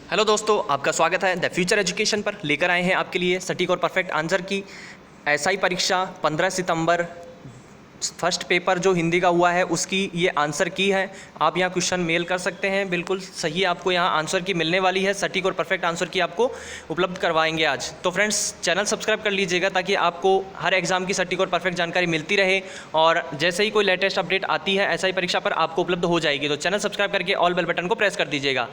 Hello दोस्तों, आपका स्वागत है द फ्यूचर एजुकेशन पर। लेकर आए हैं आपके लिए सटीक और परफेक्ट आंसर की एसआई परीक्षा 15 सितंबर फर्स्ट पेपर जो हिंदी का हुआ है उसकी ये आंसर की है। आप यहाँ क्वेश्चन मेल कर सकते हैं, बिल्कुल सही आपको यहाँ आंसर की मिलने वाली है। सटीक और परफेक्ट आंसर की आपको उपलब्ध करवाएंगे आज। तो फ्रेंड्स, चैनल सब्सक्राइब कर लीजिएगा ताकि आपको हर एग्जाम की सटीक और परफेक्ट जानकारी मिलती रहे और जैसे ही कोई लेटेस्ट अपडेट आती है एसआई परीक्षा पर आपको उपलब्ध हो जाएगी। तो चैनल सब्सक्राइब करके ऑल बेल बटन को प्रेस कर दीजिएगा।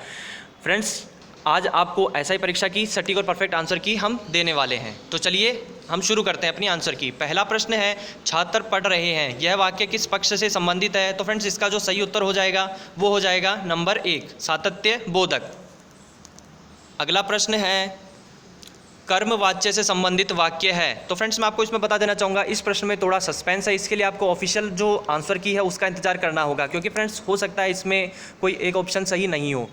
फ्रेंड्स, आज आपको एसआई परीक्षा की सटीक और परफेक्ट आंसर की हम देने वाले हैं। तो चलिए हम शुरू करते हैं अपनी आंसर की। पहला प्रश्न है, छात्र पढ़ रहे हैं, यह वाक्य किस पक्ष से संबंधित है? तो फ्रेंड्स, इसका जो सही उत्तर हो जाएगा वो हो जाएगा नंबर 1, सातत्य बोधक। अगला प्रश्न है, कर्मवाच्य से संबंधित वाक्य है। तो फ्रेंड्स, मैं आपको इसमें बता देना चाहूँगा, इस प्रश्न में थोड़ा सस्पेंस है, इसके लिए आपको ऑफिशियल जो आंसर की है उसका इंतजार करना होगा, क्योंकि फ्रेंड्स हो सकता है इसमें कोई एक ऑप्शन सही नहीं हो,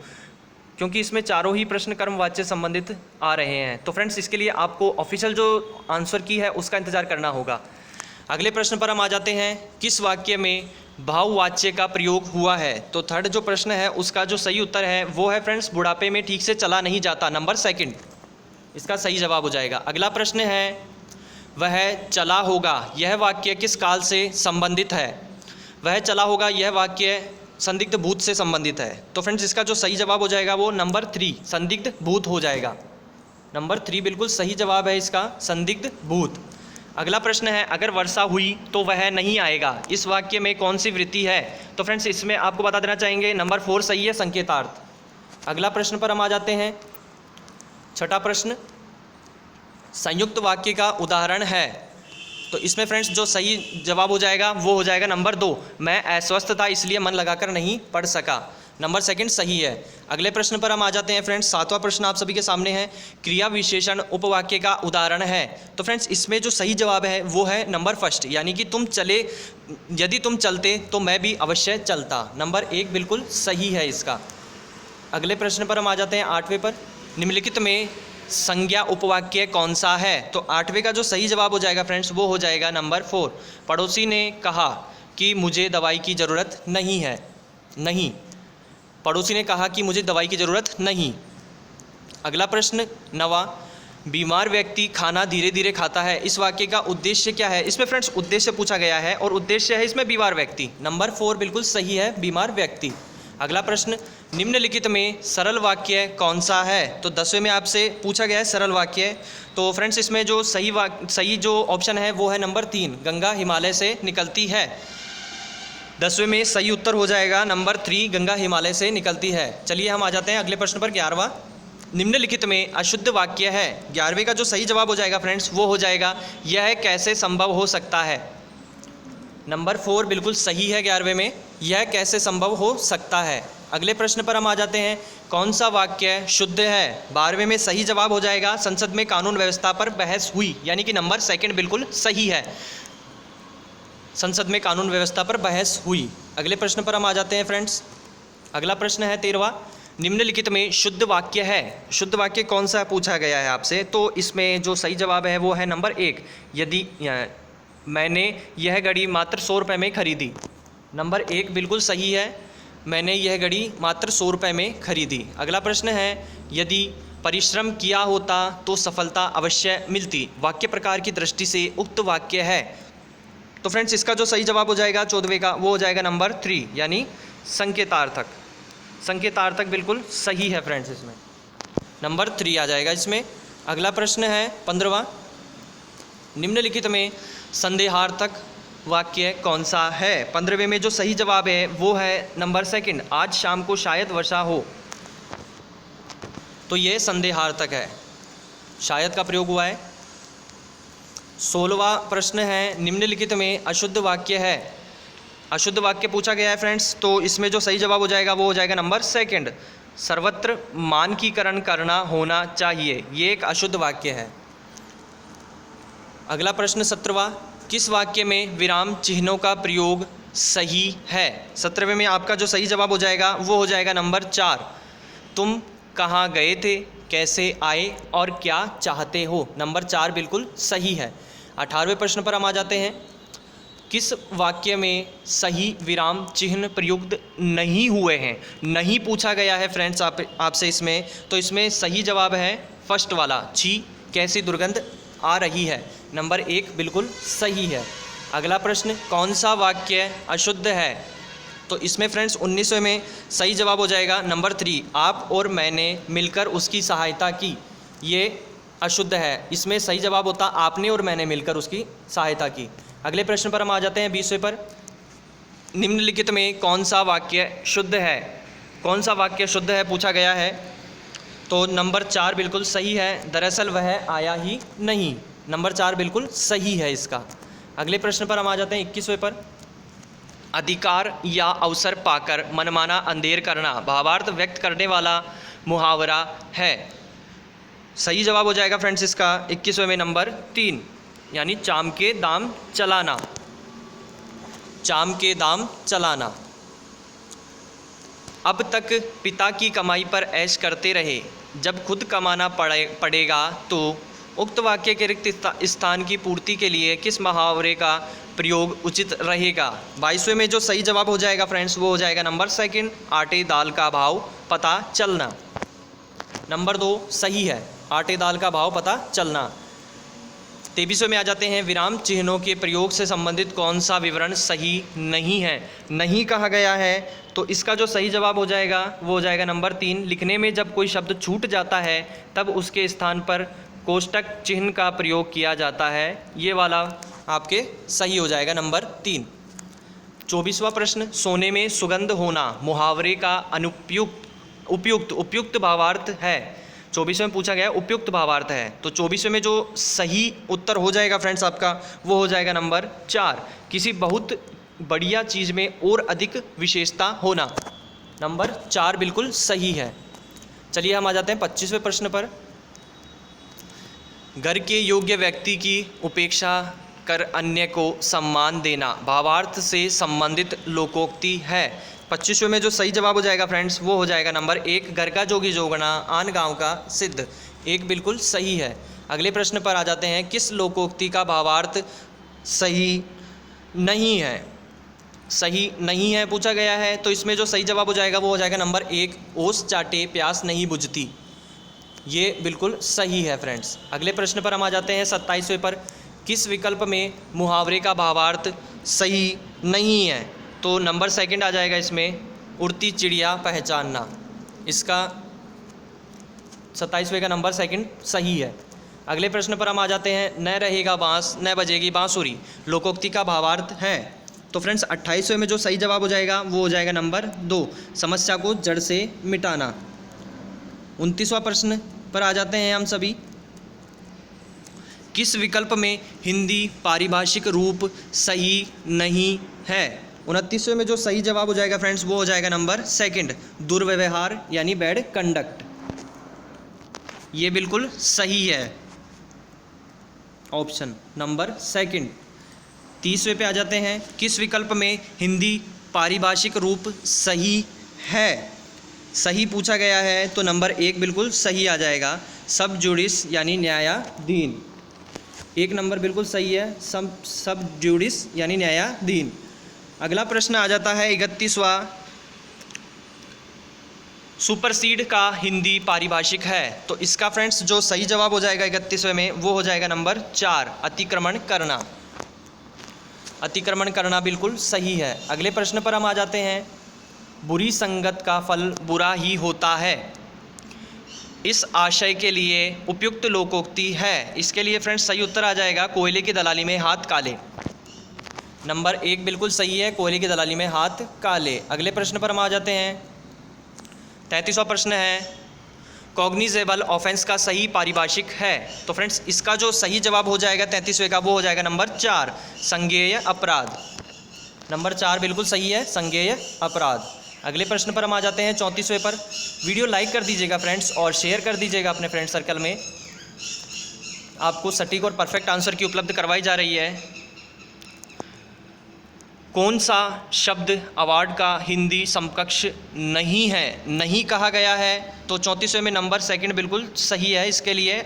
क्योंकि इसमें चारों ही प्रश्न कर्मवाच्य संबंधित आ रहे हैं। तो फ्रेंड्स, इसके लिए आपको ऑफिशियल जो आंसर की है उसका इंतजार करना होगा। अगले प्रश्न पर हम आ जाते हैं, किस वाक्य में भाववाच्य का प्रयोग हुआ है? तो थर्ड जो प्रश्न है उसका जो सही उत्तर है वो है फ्रेंड्स, बुढ़ापे में ठीक से चला नहीं जाता, नंबर 2 इसका सही जवाब हो जाएगा। अगला प्रश्न है, वह चला होगा, यह वाक्य किस काल से संबंधित है? वह चला होगा, यह वाक्य संदिग्ध भूत से संबंधित है। तो फ्रेंड्स, इसका जो सही जवाब हो जाएगा वो नंबर 3 संदिग्ध भूत हो जाएगा। नंबर 3 बिल्कुल सही जवाब है इसका, संदिग्ध भूत। अगला प्रश्न है, अगर वर्षा हुई तो वह नहीं आएगा, इस वाक्य में कौन सी वृत्ति है? तो फ्रेंड्स, इसमें आपको बता देना चाहेंगे नंबर 4 सही है, संकेतार्थ। अगला प्रश्न पर हम आ जाते हैं, छठा प्रश्न, संयुक्त वाक्य का उदाहरण है। तो इसमें फ्रेंड्स जो सही जवाब हो जाएगा वो हो जाएगा नंबर 2, मैं अस्वस्थ था इसलिए मन लगाकर नहीं पढ़ सका, नंबर 2 सही है। अगले प्रश्न पर हम आ जाते हैं फ्रेंड्स, 7वां प्रश्न आप सभी के सामने है, क्रिया विशेषण उपवाक्य का उदाहरण है। तो फ्रेंड्स, इसमें जो सही जवाब है वो है नंबर 1, यानी कि तुम चले, यदि तुम चलते तो मैं भी अवश्य चलता, नंबर 1 बिल्कुल सही है इसका। अगले प्रश्न पर हम आ जाते हैं 8वें पर, निम्नलिखित में संज्ञा उपवाक्य कौन सा है? तो 8वें का जो सही जवाब हो जाएगा फ्रेंड्स वो हो जाएगा नंबर 4, पड़ोसी ने कहा कि मुझे दवाई की ज़रूरत नहीं है। नहीं, पड़ोसी ने कहा कि मुझे दवाई की ज़रूरत नहीं। अगला प्रश्न 9वां, बीमार व्यक्ति खाना धीरे धीरे खाता है, इस वाक्य का उद्देश्य क्या है? इसमें फ्रेंड्स उद्देश्य पूछा गया है और उद्देश्य है इसमें बीमार व्यक्ति, नंबर 4 बिल्कुल सही है, बीमार व्यक्ति। अगला प्रश्न, निम्नलिखित में सरल वाक्य कौन सा है? तो 10वें में आपसे पूछा गया है सरल वाक्य। तो फ्रेंड्स, इसमें जो सही जो ऑप्शन है वो है नंबर 3, गंगा हिमालय से निकलती है। 10वें में सही उत्तर हो जाएगा नंबर 3, गंगा हिमालय से निकलती है। चलिए हम आ जाते हैं अगले प्रश्न पर, 11वां, निम्नलिखित में अशुद्ध वाक्य है। 11वें का जो सही जवाब हो जाएगा फ्रेंड्स वो हो जाएगा, यह कैसे संभव हो सकता है, नंबर 4 बिल्कुल सही है। 11वें में यह कैसे संभव हो सकता है। अगले प्रश्न पर हम आ जाते हैं, कौन सा वाक्य शुद्ध है? 12वें में सही जवाब हो जाएगा, संसद में कानून व्यवस्था पर बहस हुई, यानी कि नंबर 2 बिल्कुल सही है, संसद में कानून व्यवस्था पर बहस हुई। अगले प्रश्न पर हम आ जाते हैं फ्रेंड्स, अगला प्रश्न है 13वां, निम्नलिखित में शुद्ध वाक्य है। शुद्ध वाक्य कौन सा पूछा गया है आपसे? तो इसमें जो सही जवाब है वो है नंबर 1, यदि मैंने यह घड़ी मात्र 100 रुपये में खरीदी, नंबर 1 बिल्कुल सही है, मैंने यह घड़ी मात्र 100 रुपये में खरीदी। अगला प्रश्न है, यदि परिश्रम किया होता तो सफलता अवश्य मिलती, वाक्य प्रकार की दृष्टि से उक्त वाक्य है। तो फ्रेंड्स, इसका जो सही जवाब हो जाएगा 14वें का वो हो जाएगा नंबर 3, यानी संकेतार्थक। संकेतार्थक बिल्कुल सही है फ्रेंड्स, इसमें नंबर 3 आ जाएगा इसमें। अगला प्रश्न है 15वां, निम्नलिखित में संदेहार्थक वाक्य कौन सा है? 15वें में जो सही जवाब है वो है नंबर 2, आज शाम को शायद वर्षा हो, तो ये संदेहार्थक है, शायद का प्रयोग हुआ है। 16वां प्रश्न है, निम्नलिखित में अशुद्ध वाक्य है। अशुद्ध वाक्य पूछा गया है फ्रेंड्स, तो इसमें जो सही जवाब हो जाएगा वो हो जाएगा नंबर 2, सर्वत्र मानकीकरण करना होना चाहिए, ये एक अशुद्ध वाक्य है। अगला प्रश्न 17वां, किस वाक्य में विराम चिन्हों का प्रयोग सही है? 17वें में आपका जो सही जवाब हो जाएगा वो हो जाएगा नंबर 4, तुम कहाँ गए थे, कैसे आए और क्या चाहते हो, नंबर 4 बिल्कुल सही है। 18वें प्रश्न पर हम आ जाते हैं, किस वाक्य में सही विराम चिन्ह प्रयुक्त नहीं हुए हैं? नहीं पूछा गया है फ्रेंड्स आपसे इसमें, तो इसमें सही जवाब है फर्स्ट वाला, छी कैसी दुर्गंध आ रही है। नंबर 1 बिल्कुल सही है। अगला प्रश्न, कौन सा वाक्य अशुद्ध है? तो इसमें फ्रेंड्स 19वें में सही जवाब हो जाएगा नंबर 3, आप और मैंने मिलकर उसकी सहायता की। ये अशुद्ध है, इसमें सही जवाब होता आपने और मैंने मिलकर उसकी सहायता की। अगले प्रश्न पर हम आ जाते हैं 20वें पर। निम्नलिखित में कौन सा वाक्य शुद्ध है? कौन सा वाक्य शुद्ध है पूछा गया है। तो नंबर 4 बिल्कुल सही है, दरअसल वह आया ही नहीं। नंबर 4 बिल्कुल सही है इसका। अगले प्रश्न पर हम आ जाते हैं 21वें पर। अधिकार या अवसर पाकर मनमाना अंधेर करना भावार्थ व्यक्त करने वाला मुहावरा है। सही जवाब हो जाएगा फ्रेंड्स इसका 21वें में नंबर 3, यानी चाम के दाम चलाना। चाम के दाम चलाना। अब तक पिता की कमाई पर ऐश करते रहे, जब खुद कमाना पड़ेगा तो उक्त वाक्य के रिक्त स्थान की पूर्ति के लिए किस मुहावरे का प्रयोग उचित रहेगा? 22वें में जो सही जवाब हो जाएगा फ्रेंड्स वो हो जाएगा नंबर 2, आटे दाल का भाव पता चलना। नंबर 2 सही है, आटे दाल का भाव पता चलना। 23वें में आ जाते हैं, विराम चिन्हों के प्रयोग से संबंधित कौन सा विवरण सही नहीं है? नहीं कहा गया है, तो इसका जो सही जवाब हो जाएगा वो हो जाएगा नंबर 3, लिखने में जब कोई शब्द छूट जाता है तब उसके स्थान पर कोष्टक चिन्ह का प्रयोग किया जाता है। ये वाला आपके सही हो जाएगा नंबर 3। 24वां प्रश्न, सोने में सुगंध होना मुहावरे का उपयुक्त भावार्थ है। 24वें में पूछा गया उपयुक्त भावार्थ है, तो 24वें में जो सही उत्तर हो जाएगा फ्रेंड्स आपका वो हो जाएगा नंबर 4, किसी बहुत बढ़िया चीज़ में और अधिक विशेषता होना। नंबर 4 बिल्कुल सही है। चलिए हम आ जाते हैं 25वें प्रश्न पर। घर के योग्य व्यक्ति की उपेक्षा कर अन्य को सम्मान देना भावार्थ से संबंधित लोकोक्ति है। 25वें में जो सही जवाब हो जाएगा फ्रेंड्स वो हो जाएगा नंबर 1, घर का जोगी जोगना आन गांव का सिद्ध। 1 बिल्कुल सही है। अगले प्रश्न पर आ जाते हैं, किस लोकोक्ति का भावार्थ सही नहीं है? सही नहीं है पूछा गया है, तो इसमें जो सही जवाब हो जाएगा वो हो जाएगा नंबर 1, ओस चाटे प्यास नहीं बुझती। ये बिल्कुल सही है फ्रेंड्स। अगले प्रश्न पर हम आ जाते हैं 27वें पर। किस विकल्प में मुहावरे का भावार्थ सही नहीं है? तो नंबर 2 आ जाएगा इसमें, उड़ती चिड़िया पहचानना। इसका 27वें का नंबर 2 सही है। अगले प्रश्न पर हम आ जाते हैं, न रहेगा बांस न बजेगी बांसुरी लोकोक्ति का भावार्थ है। तो फ्रेंड्स 28वें में जो सही जवाब हो जाएगा वो हो जाएगा नंबर 2, समस्या को जड़ से मिटाना। 29वां प्रश्न पर आ जाते हैं हम सभी। किस विकल्प में हिंदी पारिभाषिक रूप सही नहीं है? 29वें में जो सही जवाब हो जाएगा फ्रेंड्स वो हो जाएगा नंबर 2, दुर्व्यवहार यानी बैड कंडक्ट। ये बिल्कुल सही है, ऑप्शन नंबर 2। 30वें पे आ जाते हैं, किस विकल्प में हिंदी पारिभाषिक रूप सही है? सही पूछा गया है, तो नंबर 1 बिल्कुल सही आ जाएगा, सब जुडिस यानी न्यायाधीन। 1 नंबर बिल्कुल सही है, सब जुडिस यानी न्यायाधीन। अगला प्रश्न आ जाता है 31वां, सुपरसीड का हिंदी पारिभाषिक है। तो इसका फ्रेंड्स जो सही जवाब हो जाएगा 31वें में वो हो जाएगा नंबर 4, अतिक्रमण करना। अतिक्रमण करना बिल्कुल सही है। अगले प्रश्न पर हम आ जाते हैं, बुरी संगत का फल बुरा ही होता है, इस आशय के लिए उपयुक्त लोकोक्ति है। इसके लिए फ्रेंड्स सही उत्तर आ जाएगा, कोयले की दलाली में हाथ काले। नंबर 1 बिल्कुल सही है, कोयले की दलाली में हाथ काले। अगले प्रश्न पर हम आ जाते हैं, 33वां प्रश्न है, कॉग्निजेबल ऑफेंस का सही पारिभाषिक है। तो फ्रेंड्स इसका जो सही जवाब हो जाएगा 33वें का वो हो जाएगा नंबर 4, संज्ञेय अपराध। नंबर 4 बिल्कुल सही है, संज्ञेय अपराध। अगले प्रश्न पर हम आ जाते हैं 34वें पर। वीडियो लाइक कर दीजिएगा फ्रेंड्स और शेयर कर दीजिएगा अपने फ्रेंड सर्कल में। आपको सटीक और परफेक्ट आंसर की उपलब्ध करवाई जा रही है। कौन सा शब्द अवार्ड का हिंदी समकक्ष नहीं है? नहीं कहा गया है, तो 34वें में नंबर 2 बिल्कुल सही है, इसके लिए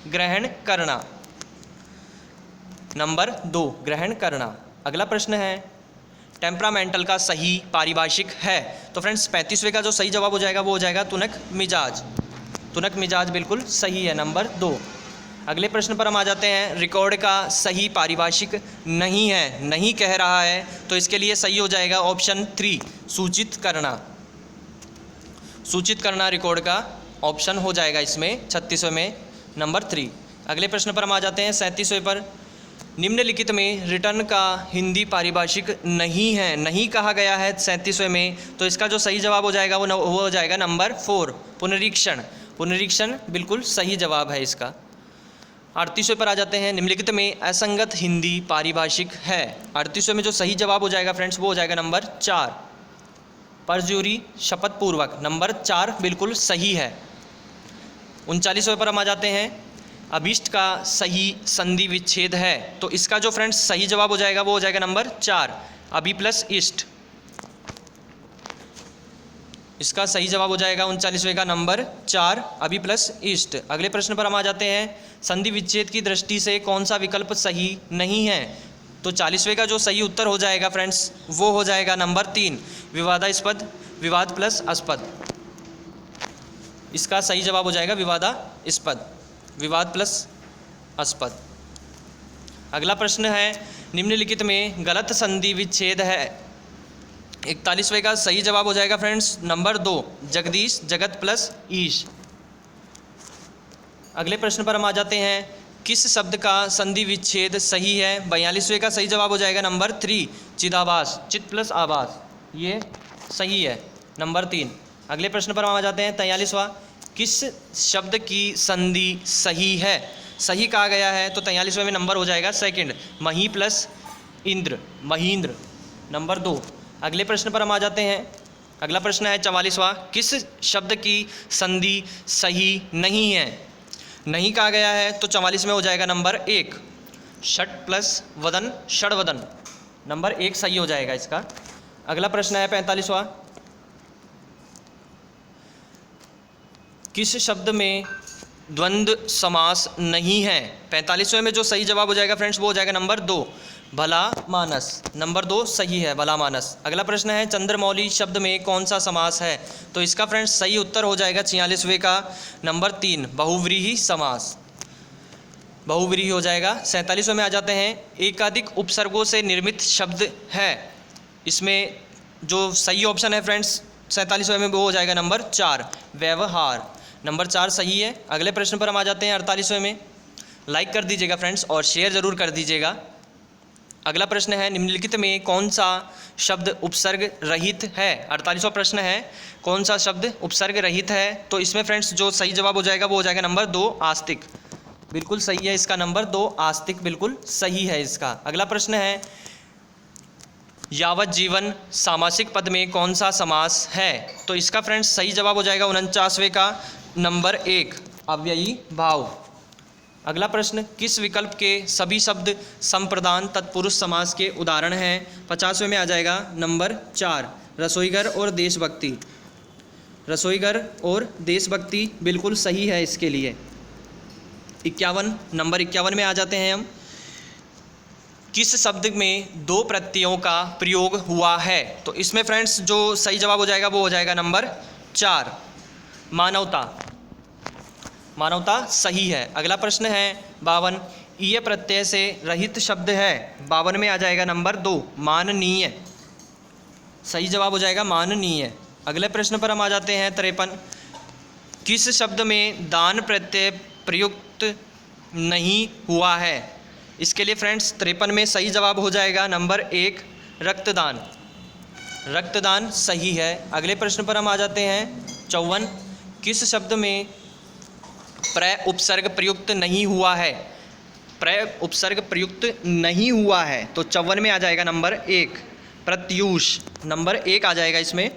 ग्रहण करना। नंबर 2 ग्रहण करना। अगला प्रश्न है टेम्परामेंटल का सही पारिभाषिक है। तो फ्रेंड्स 35वें का जो सही जवाब हो जाएगा वो हो जाएगा तुनक मिजाज। तुनक मिजाज बिल्कुल सही है, नंबर 2। अगले प्रश्न पर हम आ जाते हैं, रिकॉर्ड का सही पारिभाषिक नहीं है, नहीं कह रहा है, तो इसके लिए सही हो जाएगा ऑप्शन 3 सूचित करना। सूचित करना रिकॉर्ड का ऑप्शन हो जाएगा इसमें 36वें में नंबर 3। अगले प्रश्न पर हम आ जाते हैं 37वें पर, निम्नलिखित में रिटर्न का हिंदी पारिभाषिक नहीं है, नहीं कहा गया है 37वें में, तो इसका जो सही जवाब हो जाएगा वो हो जाएगा नंबर 4 पुनरीक्षण। पुनरीक्षण बिल्कुल सही जवाब है इसका। 38वें पर आ जाते हैं, निम्नलिखित में असंगत हिंदी पारिभाषिक है। 38वें में जो सही जवाब हो जाएगा फ्रेंड्स वो हो जाएगा नंबर 4 परजुरी शपथ पूर्वक, नंबर 4 बिल्कुल सही है। 39वें पर हम आ जाते हैं, अभिष्ट का सही संधि विच्छेद है, तो इसका जो फ्रेंड्स सही जवाब हो जाएगा वो हो जाएगा नंबर 4 अभि प्लस इष्ट। इसका सही जवाब हो जाएगा 39वें का नंबर 4 अभि प्लस इष्ट। अगले प्रश्न पर हम आ जाते हैं, संधि विच्छेद की दृष्टि से कौन सा विकल्प सही नहीं है, तो 40वें का जो सही उत्तर हो जाएगा फ्रेंड्स वो हो जाएगा नंबर 3 विवादास्पद, विवाद प्लस अस्पद। इसका सही जवाब हो जाएगा विवादास्पद, विवाद प्लस अस्पद। अगला प्रश्न है, निम्नलिखित में गलत संधि विच्छेद है। 41वें का सही जवाब हो जाएगा फ्रेंड्स नंबर 2 जगदीश जगत प्लस ईश। अगले प्रश्न पर हम आ जाते हैं, किस शब्द का संधि विच्छेद सही है। 42वें का सही जवाब हो जाएगा नंबर 3 चिदाभास, चित प्लस आभास, ये सही है नंबर 3। अगले प्रश्न पर हम आ जाते हैं 43वां, किस शब्द की संधि सही है, सही कहा गया है, तो 43वें में नंबर हो जाएगा 2 मही प्लस इंद्र, महींद्र, नंबर 2। अगले प्रश्न पर हम आ जाते हैं, अगला प्रश्न है 44वां, किस शब्द की संधि सही नहीं है, नहीं कहा गया है, तो 44 में हो जाएगा नंबर 1 षट प्लस वदन, षडवदन, नंबर 1 सही हो जाएगा इसका। अगला प्रश्न है 45वां, किस शब्द में द्वंद्व समास नहीं है। 45वें में जो सही जवाब हो जाएगा फ्रेंड्स वो हो जाएगा नंबर 2 भला मानस, नंबर 2 सही है भला मानस। अगला प्रश्न है, चंद्रमौली शब्द में कौन सा समास है, तो इसका फ्रेंड्स सही उत्तर हो जाएगा 46वें का नंबर 3 बहुव्रीहि समास, बहुव्रीहि हो जाएगा। 47वें में आ जाते हैं, एकाधिक उपसर्गों से निर्मित शब्द है, इसमें जो सही ऑप्शन है फ्रेंड्स 47वें में वो हो जाएगा नंबर 4 व्यवहार, नंबर 4 सही है। अगले प्रश्न पर हम आ जाते हैं 48वें में, लाइक कर दीजिएगा फ्रेंड्स और शेयर ज़रूर कर दीजिएगा। अगला प्रश्न है, निम्नलिखित में कौन सा शब्द उपसर्ग रहित है। 48वां प्रश्न है, कौन सा शब्द उपसर्ग रहित है, तो इसमें फ्रेंड्स जो सही जवाब हो जाएगा वो हो जाएगा नंबर 2 आस्तिक, बिल्कुल सही है इसका नंबर 2 आस्तिक, बिल्कुल सही है इसका। अगला प्रश्न है, यावत जीवन सामासिक पद में कौन सा समास है, तो इसका फ्रेंड्स सही जवाब हो जाएगा 49वें का नंबर 1 अव्ययी भाव। अगला प्रश्न, किस विकल्प के सभी शब्द संप्रदान तत्पुरुष समास के उदाहरण हैं। 50वें में आ जाएगा नंबर 4 रसोईघर और देशभक्ति, रसोईघर और देशभक्ति बिल्कुल सही है इसके लिए। 51 नंबर 51 में आ जाते हैं हम, किस शब्द में 2 प्रत्ययों का प्रयोग हुआ है, तो इसमें फ्रेंड्स जो सही जवाब हो जाएगा वो हो जाएगा नंबर 4 मानवता, मानवता सही है। अगला प्रश्न है 52 ईय प्रत्यय से रहित शब्द है। 52 में आ जाएगा नंबर 2 माननीय, सही जवाब हो जाएगा माननीय। अगले प्रश्न पर हम आ जाते हैं 53 किस शब्द में दान प्रत्यय प्रयुक्त नहीं हुआ है। इसके लिए फ्रेंड्स 53 में सही जवाब हो जाएगा नंबर 1 रक्तदान, रक्तदान सही है। अगले प्रश्न पर हम आ जाते हैं 54 किस शब्द में प्रय उपसर्ग प्रयुक्त नहीं हुआ है, प्रय उपसर्ग प्रयुक्त नहीं हुआ है, तो 54 में आ जाएगा नंबर 1 प्रत्यूष, नंबर 1 आ जाएगा इसमें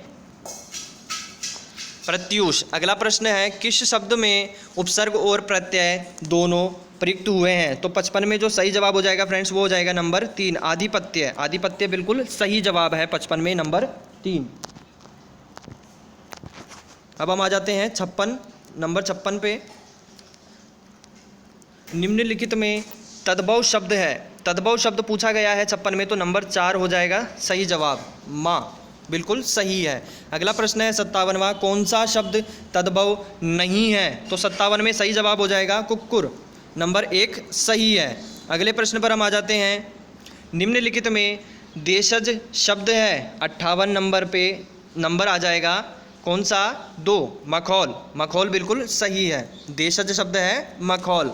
प्रत्यूष। अगला प्रश्न है, किस शब्द में उपसर्ग और प्रत्यय दोनों प्रयुक्त हुए हैं, तो 55 में जो सही जवाब हो जाएगा फ्रेंड्स वो हो जाएगा नंबर 3 आधिपत्य, आधिपत्य बिल्कुल सही जवाब है 55 में नंबर 3। अब हम आ जाते हैं 56 नंबर 56 पे, निम्नलिखित में तद्भव शब्द है, तद्भव शब्द पूछा गया है 56 में, तो नंबर 4 हो जाएगा सही जवाब, माँ, बिल्कुल सही है। अगला प्रश्न है 57वां, कौन सा शब्द तद्भव नहीं है? तो 57 में सही जवाब हो जाएगा कुक्कुर, नंबर 1 सही है। अगले प्रश्न पर हम आ जाते हैं, निम्नलिखित में देशज शब्द है, 58 नंबर पे नंबर आ जाएगा कौन सा? 2, मखौल, मखौल बिल्कुल सही है, देशज शब्द है मखौल।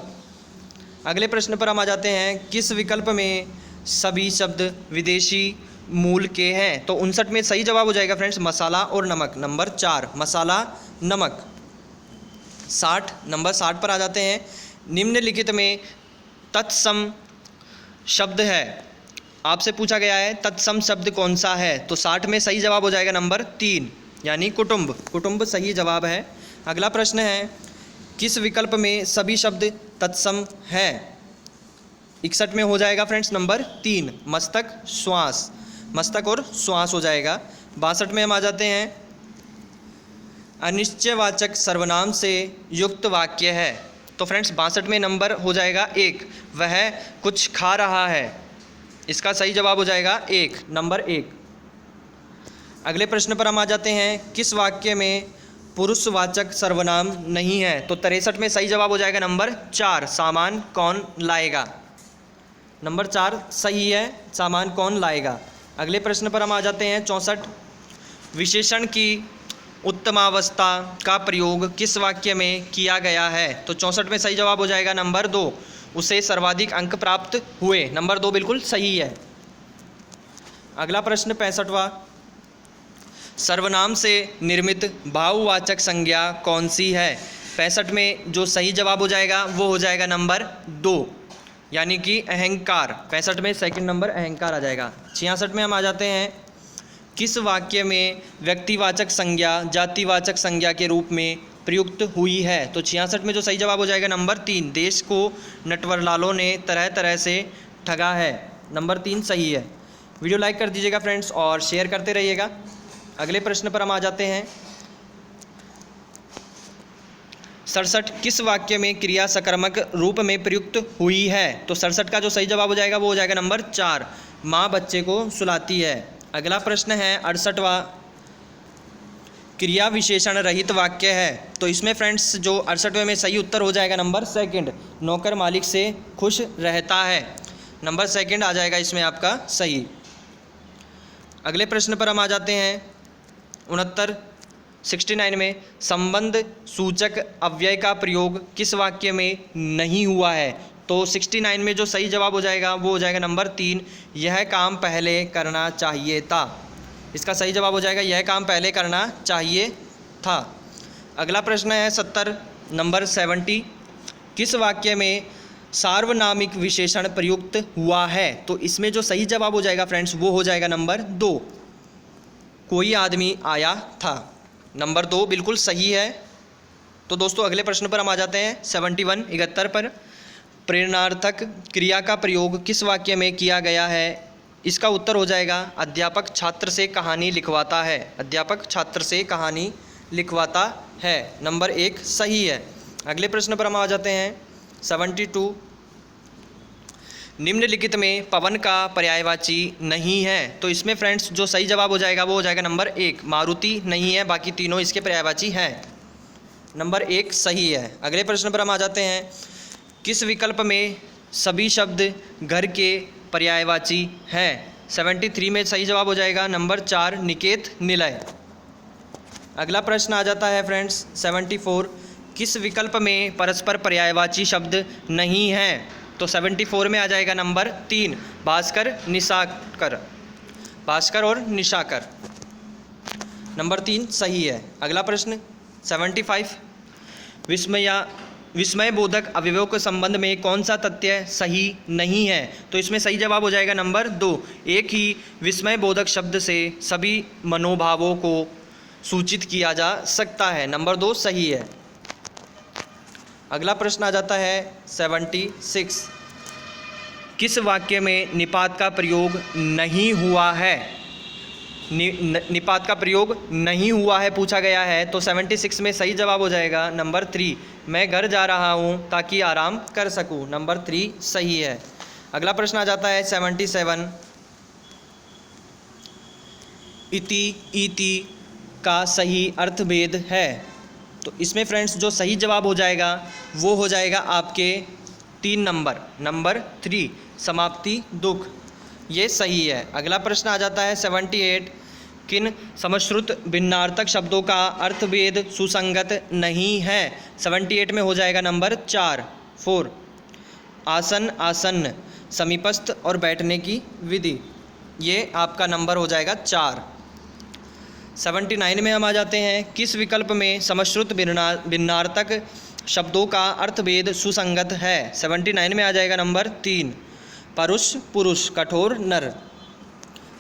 अगले प्रश्न पर हम आ जाते हैं, किस विकल्प में सभी शब्द विदेशी मूल के हैं? तो 59 में सही जवाब हो जाएगा फ्रेंड्स मसाला और नमक, नंबर 4 मसाला नमक। 60 नंबर 60 पर आ जाते हैं, निम्नलिखित में तत्सम शब्द है, आपसे पूछा गया है तत्सम शब्द कौन सा है? तो 60 में सही जवाब हो जाएगा नंबर 3 यानी कुटुंब, कुटुंब सही जवाब है। अगला प्रश्न है, किस विकल्प में सभी शब्द तत्सम है? 61 में हो जाएगा फ्रेंड्स नंबर 3 मस्तक श्वास, मस्तक और श्वास हो जाएगा। 62 में हम आ जाते हैं, अनिश्चयवाचक सर्वनाम से युक्त वाक्य है, तो फ्रेंड्स 62 में नंबर हो जाएगा 1, वह कुछ खा रहा है, इसका सही जवाब हो जाएगा 1, नंबर 1। अगले प्रश्न पर हम आ जाते हैं, किस वाक्य में पुरुषवाचक सर्वनाम नहीं है? तो 63 में सही जवाब हो जाएगा नंबर 4 सामान कौन लाएगा, नंबर 4 सही है, सामान कौन लाएगा। अगले प्रश्न पर हम आ जाते हैं 64, विशेषण की उत्तमावस्था का प्रयोग किस वाक्य में किया गया है? तो 64 में सही जवाब हो जाएगा नंबर 2, उसे सर्वाधिक अंक प्राप्त हुए, नंबर 2 बिल्कुल सही है। अगला प्रश्न 65वां, सर्वनाम से निर्मित भाववाचक संज्ञा कौन सी है? 65 में जो सही जवाब हो जाएगा वो हो जाएगा नंबर 2 यानी कि अहंकार, 65 में सेकंड नंबर अहंकार आ जाएगा। 66 में हम आ जाते हैं, किस वाक्य में व्यक्तिवाचक संज्ञा जातिवाचक संज्ञा के रूप में प्रयुक्त हुई है? तो 66 में जो सही जवाब हो जाएगा नंबर 3, देश को नटवरलालों ने तरह तरह से ठगा है, नंबर 3 सही है। वीडियो लाइक कर दीजिएगा फ्रेंड्स और शेयर करते रहिएगा। अगले प्रश्न पर हम आ जाते हैं, 67 किस वाक्य में क्रिया सकर्मक रूप में प्रयुक्त हुई है? तो 67 का जो सही जवाब हो जाएगा वो हो जाएगा नंबर 4, माँ बच्चे को सुलाती है। अगला प्रश्न है 68वां, क्रिया विशेषण रहित वाक्य है, तो इसमें फ्रेंड्स जो 68वें में सही उत्तर हो जाएगा नंबर 2, नौकर मालिक से खुश रहता है, नंबर 2 आ जाएगा इसमें आपका सही। अगले प्रश्न पर हम आ जाते हैं 69 में, संबंध सूचक अव्यय का प्रयोग किस वाक्य में नहीं हुआ है? तो 69 में जो सही जवाब हो जाएगा वो हो जाएगा नंबर 3, यह काम पहले करना चाहिए था, इसका सही जवाब हो जाएगा यह काम पहले करना चाहिए था। अगला प्रश्न है 70 नंबर 70, किस वाक्य में सार्वनामिक विशेषण प्रयुक्त हुआ है? तो इसमें जो सही जवाब हो जाएगा फ्रेंड्स वो हो जाएगा नंबर 2, कोई आदमी आया था, नंबर 2 बिल्कुल सही है। तो दोस्तों अगले प्रश्न पर हम आ जाते हैं 71 पर, प्रेरणार्थक क्रिया का प्रयोग किस वाक्य में किया गया है? इसका उत्तर हो जाएगा अध्यापक छात्र से कहानी लिखवाता है, अध्यापक छात्र से कहानी लिखवाता है, नंबर 1 सही है। अगले प्रश्न पर हम आ जाते हैं 72, निम्नलिखित में पवन का पर्यायवाची नहीं है? तो इसमें फ्रेंड्स जो सही जवाब हो जाएगा वो हो जाएगा नंबर 1, मारुति नहीं है, बाकी तीनों इसके पर्यायवाची हैं, नंबर 1 सही है। अगले प्रश्न पर हम आ जाते हैं, किस विकल्प में सभी शब्द घर के पर्यायवाची हैं? 73 में सही जवाब हो जाएगा नंबर 4, निकेत निलय। अगला प्रश्न आ जाता है फ्रेंड्स 74, किस विकल्प में परस्पर पर्यायवाची शब्द नहीं है? तो 74 में आ जाएगा नंबर 3, भास्कर निशाकर, भास्कर और निशाकर, नंबर 3 सही है। अगला प्रश्न 75, विस्मय बोधक अवयवों के संबंध में कौन सा तथ्य सही नहीं है? तो इसमें सही जवाब हो जाएगा नंबर 2, एक ही विस्मय बोधक शब्द से सभी मनोभावों को सूचित किया जा सकता है, नंबर 2 सही है। अगला प्रश्न आ जाता है 76, किस वाक्य में निपात का प्रयोग नहीं हुआ है? निपात का प्रयोग नहीं हुआ है पूछा गया है, तो 76 में सही जवाब हो जाएगा नंबर 3, मैं घर जा रहा हूँ ताकि आराम कर सकूँ, नंबर 3 सही है। अगला प्रश्न आ जाता है 77, इति इति का सही अर्थभेद है। तो इसमें फ्रेंड्स जो सही जवाब हो जाएगा वो हो जाएगा आपके 3 नंबर 3, समाप्ति दुख, ये सही है। अगला प्रश्न आ जाता है 78, किन समश्रुत भिन्नार्थक शब्दों का अर्थभेद सुसंगत नहीं है। 78 में हो जाएगा नंबर 4, आसन आसन्न, समीपस्थ और बैठने की विधि, ये आपका नंबर हो जाएगा 4। 79 में हम आ जाते हैं, किस विकल्प में समश्रुत भिन्नार्थक शब्दों का अर्थभेद सुसंगत है। 79 में आ जाएगा नंबर 3, परुष पुरुष, कठोर नर,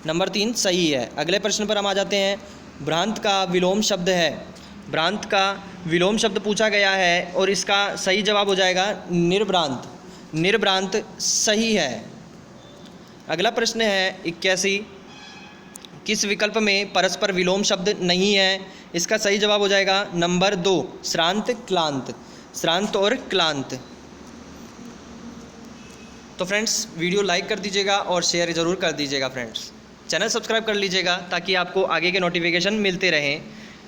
नंबर 3 सही है। अगले प्रश्न पर हम आ जाते हैं, भ्रांत का विलोम शब्द है। भ्रांत का विलोम शब्द पूछा गया है और इसका सही जवाब हो जाएगा निर्भ्रांत, निर्भ्रांत सही है। अगला प्रश्न है 81, किस विकल्प में परस्पर विलोम शब्द नहीं है। इसका सही जवाब हो जाएगा नंबर 2, श्रांत क्लांत, श्रांत और क्लांत। तो फ्रेंड्स वीडियो लाइक कर दीजिएगा और शेयर ज़रूर कर दीजिएगा फ्रेंड्स। चैनल सब्सक्राइब कर लीजिएगा ताकि आपको आगे के नोटिफिकेशन मिलते रहें।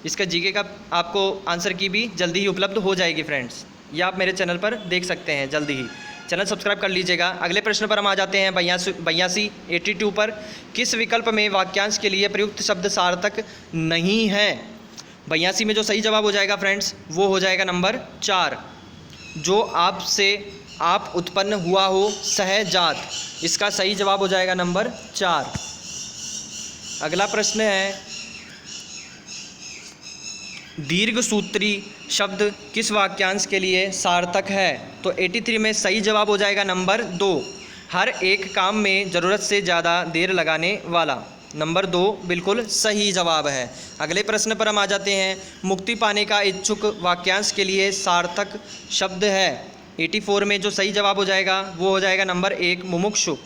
इसका जीके का आपको आंसर की भी जल्दी ही उपलब्ध हो जाएगी फ्रेंड्स, ये आप मेरे चैनल पर देख सकते हैं जल्दी ही। चैनल सब्सक्राइब कर लीजिएगा। अगले प्रश्न पर हम आ जाते हैं 82 पर, किस विकल्प में वाक्यांश के लिए प्रयुक्त शब्द सार्थक नहीं है। 82 में जो सही जवाब हो जाएगा फ्रेंड्स वो हो जाएगा नंबर 4, जो आपसे आप उत्पन्न हुआ हो सहजात, इसका सही जवाब हो जाएगा नंबर 4। अगला प्रश्न है, दीर्घ सूत्री शब्द किस वाक्यांश के लिए सार्थक है। तो 83 में सही जवाब हो जाएगा नंबर 2, हर एक काम में ज़रूरत से ज़्यादा देर लगाने वाला, नंबर 2 बिल्कुल सही जवाब है। अगले प्रश्न पर हम आ जाते हैं, मुक्ति पाने का इच्छुक वाक्यांश के लिए सार्थक शब्द है। 84 में जो सही जवाब हो जाएगा वो हो जाएगा नंबर 1, मुमुक्षु,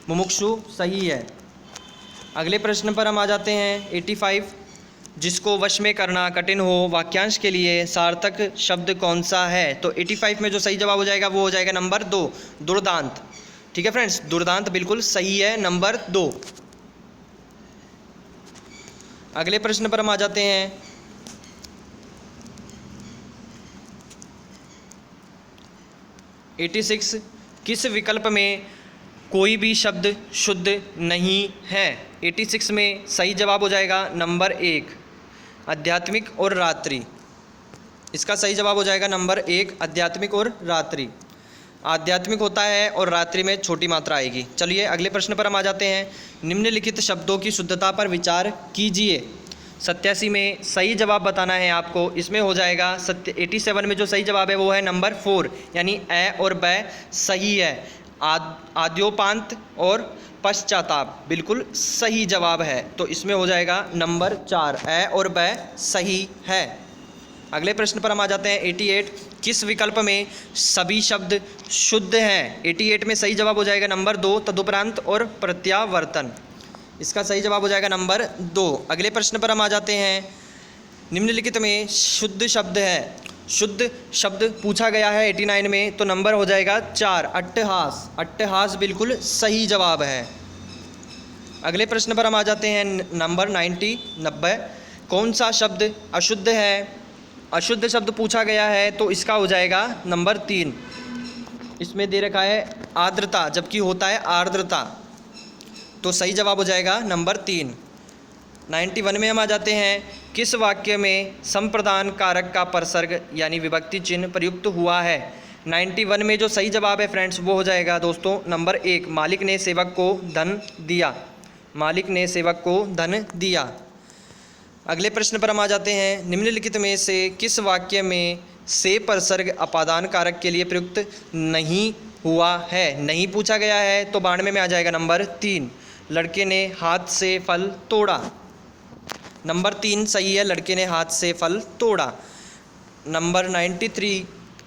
मुमुक्षु सही है। अगले प्रश्न पर हम आ जाते हैं 85, जिसको वश में करना कठिन हो वाक्यांश के लिए सार्थक शब्द कौन सा है। तो 85 में जो सही जवाब हो जाएगा वो हो जाएगा नंबर 2, दुर्दांत। ठीक है फ्रेंड्स, दुर्दांत बिल्कुल सही है, नंबर 2। अगले प्रश्न पर हम आ जाते हैं 86, किस विकल्प में कोई भी शब्द शुद्ध नहीं है। 86 में सही जवाब हो जाएगा नंबर 1, आध्यात्मिक और रात्रि, इसका सही जवाब हो जाएगा नंबर 1, आध्यात्मिक और रात्रि। आध्यात्मिक होता है और रात्रि में छोटी मात्रा आएगी। चलिए अगले प्रश्न पर हम आ जाते हैं, निम्नलिखित शब्दों की शुद्धता पर विचार कीजिए। 87 में सही जवाब बताना है आपको, इसमें हो जाएगा 87 में जो सही जवाब है वो है नंबर 4, यानी ए और बै सही है। आद्योपांत और पश्चाताप बिल्कुल सही जवाब है, तो इसमें हो जाएगा नंबर 4, ए और बै सही है। अगले प्रश्न पर हम आ जाते हैं 88, किस विकल्प में सभी शब्द शुद्ध हैं। 88 में सही जवाब हो जाएगा नंबर 2, तदुपरांत और प्रत्यावर्तन, इसका सही जवाब हो जाएगा नंबर 2। अगले प्रश्न पर हम आ जाते हैं, निम्नलिखित में शुद्ध शब्द है। शुद्ध शब्द पूछा गया है 89 में, तो नंबर हो जाएगा 4, अट्टहास, अट्टहास बिल्कुल सही जवाब है। अगले प्रश्न पर हम आ जाते हैं नंबर 90, कौन सा शब्द अशुद्ध है। अशुद्ध शब्द पूछा गया है तो इसका हो जाएगा नंबर 3, इसमें दे रखा है आर्द्रता जबकि होता है आर्द्रता, तो सही जवाब हो जाएगा नंबर 3। 91 में हम आ जाते हैं, किस वाक्य में संप्रदान कारक का परसर्ग यानी विभक्ति चिन्ह प्रयुक्त हुआ है। 91 में जो सही जवाब है फ्रेंड्स वो हो जाएगा दोस्तों नंबर 1, मालिक ने सेवक को धन दिया, मालिक ने सेवक को धन दिया। अगले प्रश्न पर हम आ जाते हैं, निम्नलिखित में से किस वाक्य में से परसर्ग अपादान कारक के लिए प्रयुक्त नहीं हुआ है। नहीं पूछा गया है तो 92 में आ जाएगा नंबर 3, लड़के ने हाथ से फल तोड़ा, नंबर 3 सही है, लड़के ने हाथ से फल तोड़ा। नंबर 93,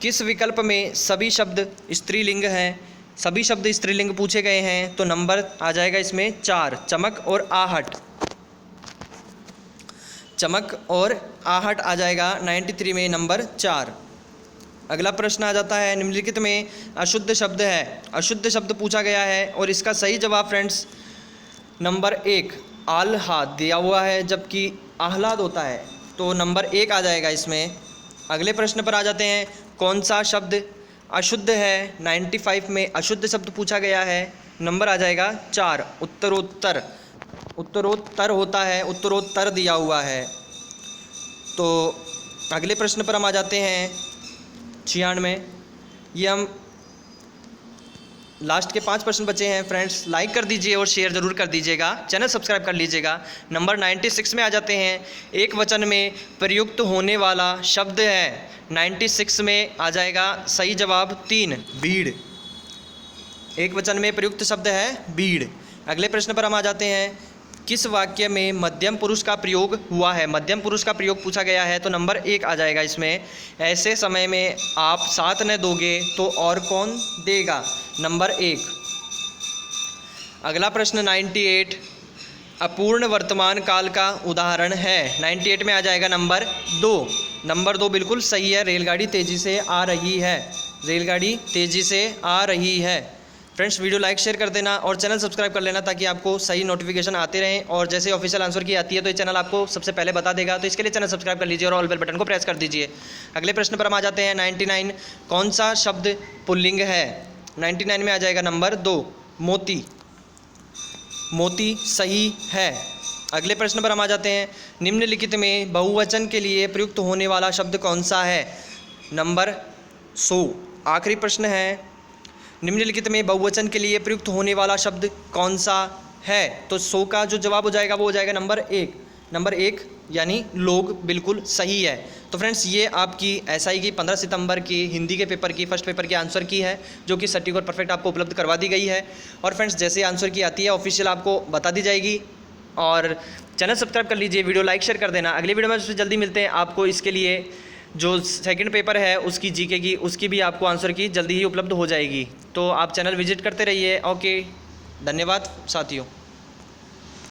किस विकल्प में सभी शब्द स्त्रीलिंग हैं। सभी शब्द स्त्रीलिंग पूछे गए हैं तो नंबर आ जाएगा इसमें 4, चमक और आहट, चमक और आहट आ जाएगा 93 में नंबर 4। अगला प्रश्न आ जाता है, निम्नलिखित में अशुद्ध शब्द है, अशुद्ध शब्द पूछा गया है और इसका सही जवाब फ्रेंड्स नंबर 1 आह्लाद दिया हुआ है, जबकि आह्लाद होता है तो नंबर 1 आ जाएगा इसमें। अगले प्रश्न पर आ जाते हैं, कौन सा शब्द अशुद्ध है? 95 में अशुद्ध शब्द पूछा गया है, नंबर आ जाएगा 4 उत्तरोत्तर, उत्तरोत्तर होता है, उत्तरोत्तर दिया हुआ है। तो अगले प्रश्न पर हम आ जाते हैं 96। ये हम लास्ट के 5 प्रश्न बचे हैं फ्रेंड्स, लाइक कर दीजिए और शेयर ज़रूर कर दीजिएगा, चैनल सब्सक्राइब कर लीजिएगा। नंबर 96 में आ जाते हैं, एक वचन में प्रयुक्त होने वाला शब्द है, 96 में आ जाएगा सही जवाब 3 भीड़, एक वचन में प्रयुक्त शब्द है भीड़। अगले प्रश्न पर हम आ जाते हैं, किस वाक्य में मध्यम पुरुष का प्रयोग हुआ है? मध्यम पुरुष का प्रयोग पूछा गया है तो नंबर 1 आ जाएगा इसमें। ऐसे समय में आप साथ न दोगे तो और कौन देगा? नंबर 1। अगला प्रश्न 98 अपूर्ण वर्तमान काल का उदाहरण है, 98 में आ जाएगा नंबर 2। नंबर 2 बिल्कुल सही है, रेलगाड़ी तेज़ी से आ रही है, रेलगाड़ी तेज़ी से आ रही है। फ्रेंड्स वीडियो लाइक शेयर कर देना और चैनल सब्सक्राइब कर लेना ताकि आपको सही नोटिफिकेशन आते रहें, और जैसे ऑफिशियल आंसर की आती है तो ये चैनल आपको सबसे पहले बता देगा, तो इसके लिए चैनल सब्सक्राइब कर लीजिए और ऑल बेल बटन को प्रेस कर दीजिए। अगले प्रश्न पर हम आ जाते हैं 99 कौन सा शब्द पुल्लिंग है? 99 में आ जाएगा नंबर 2 मोती, मोती सही है। अगले प्रश्न पर हम आ जाते हैं, निम्नलिखित में बहुवचन के लिए प्रयुक्त होने वाला शब्द कौन सा है? नंबर 100। आखिरी प्रश्न है, निम्नलिखित में बहुवचन के लिए प्रयुक्त होने वाला शब्द कौन सा है? तो 100 का जो जवाब हो जाएगा वो हो जाएगा नंबर 1, नंबर 1 यानी लोग बिल्कुल सही है। तो फ्रेंड्स ये आपकी एसआई की 15 सितंबर की हिंदी के पेपर की फर्स्ट पेपर के आंसर की है, जो कि सटीक और परफेक्ट आपको उपलब्ध करवा दी गई है। और फ्रेंड्स जैसे आंसर की आती है ऑफिशियल आपको बता दी जाएगी, और चैनल सब्सक्राइब कर लीजिए, वीडियो लाइक शेयर कर देना। अगली वीडियो में सबसे जल्दी मिलते हैं, आपको इसके लिए जो सेकंड पेपर है उसकी जीके की, उसकी भी आपको आंसर की जल्दी ही उपलब्ध हो जाएगी। तो आप चैनल विजिट करते रहिए। ओके, धन्यवाद साथियों।